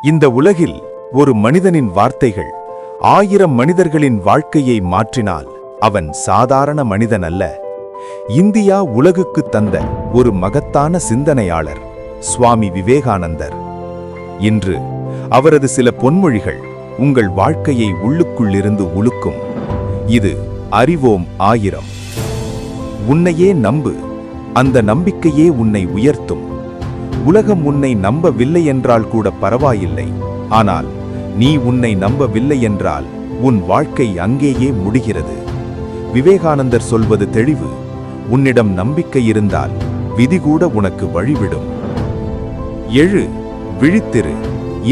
இந்த உலகில் ஒரு மனிதனின் வார்த்தைகள் 1000 மனிதர்களின் வாழ்க்கையை மாற்றினால் அவன் சாதாரண மனிதன் அல்ல. இந்தியா உலகுக்கு தந்த ஒரு மகத்தான சிந்தனையாளர் சுவாமி விவேகானந்தர். இன்று அவரது சில பொன்மொழிகள் உங்கள் வாழ்க்கையை உள்ளுக்குள்ளிருந்து உலுக்கும். இது அறிவோம் 1000. உன்னையே நம்பு, அந்த நம்பிக்கையே உன்னை உயர்த்தும். உலகம் உன்னை நம்பவில்லை என்றால் கூட பரவாயில்லை, ஆனால் நீ உன்னை நம்பவில்லை என்றால் உன் வாழ்க்கை அங்கேயே முடிகிறது. விவேகானந்தர் சொல்வது தெளிவு. உன்னிடம் நம்பிக்கை இருந்தால் விதி கூட உனக்கு வழிவிடும். எழு, விழித்திரு,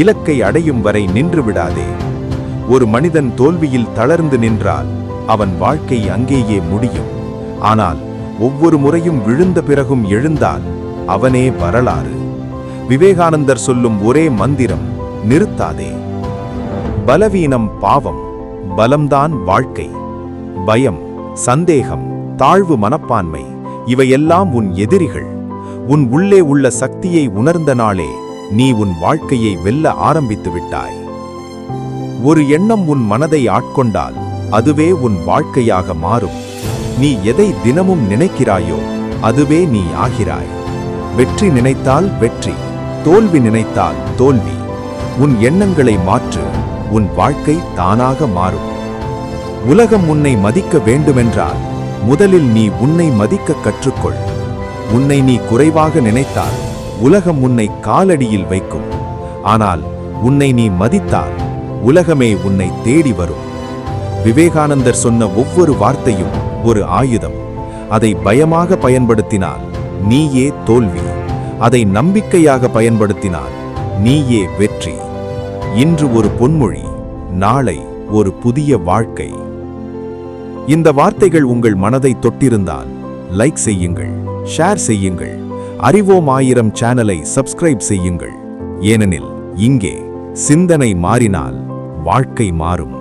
இலக்கை அடையும் வரை நின்று விடாதே. ஒரு மனிதன் தோல்வியில் தளர்ந்து நின்றால் அவன் வாழ்க்கை அங்கேயே முடியும். ஆனால் ஒவ்வொரு முறையும் விழுந்த பிறகும் எழுந்தால் அவனே வரலாறு. விவேகானந்தர் சொல்லும் ஒரே மந்திரம், நிறுத்தாதே. பலவீனம் பாவம், பலம்தான் வாழ்க்கை. பயம், சந்தேகம், தாழ்வு மனப்பான்மை இவையெல்லாம் உன் எதிரிகள். உன் உள்ளே உள்ள சக்தியை உணர்ந்த நாளே நீ உன் வாழ்க்கையை வெல்ல ஆரம்பித்து விட்டாய். ஒரு எண்ணம் உன் மனதை ஆட்கொண்டால் அதுவே உன் வாழ்க்கையாக மாறும். நீ எதை தினமும் நினைக்கிறாயோ அதுவே நீ ஆகிறாய். வெற்றி நினைத்தால் வெற்றி, தோல்வி நினைத்தால் தோல்வி. உன் எண்ணங்களை மாற்று, உன் வாழ்க்கை தானாக மாறும். உலகம் உன்னை மதிக்க வேண்டுமென்றால் முதலில் நீ உன்னை மதிக்க கற்றுக்கொள். உன்னை நீ குறைவாக நினைத்தால் உலகம் உன்னை காலடியில் வைக்கும். ஆனால் உன்னை நீ மதித்தால் உலகமே உன்னை தேடி வரும். விவேகானந்தர் சொன்ன ஒவ்வொரு வார்த்தையும் ஒரு ஆயுதம். அதை பயமாக பயன்படுத்தினால் நீயே தோல்வி, அதை நம்பிக்கையாக பயன்படுத்தினால் நீயே வெற்றி. இன்று ஒரு பொன்மொழி, நாளை ஒரு புதிய வாழ்க்கை. இந்த வார்த்தைகள் உங்கள் மனதை தொட்டிருந்தால் லைக் செய்யுங்கள், ஷேர் செய்யுங்கள். அறிவோம் 1000 சேனலை சப்ஸ்கிரைப் செய்யுங்கள். ஏனெனில் இங்கே சிந்தனை மாறினால் வாழ்க்கை மாறும்.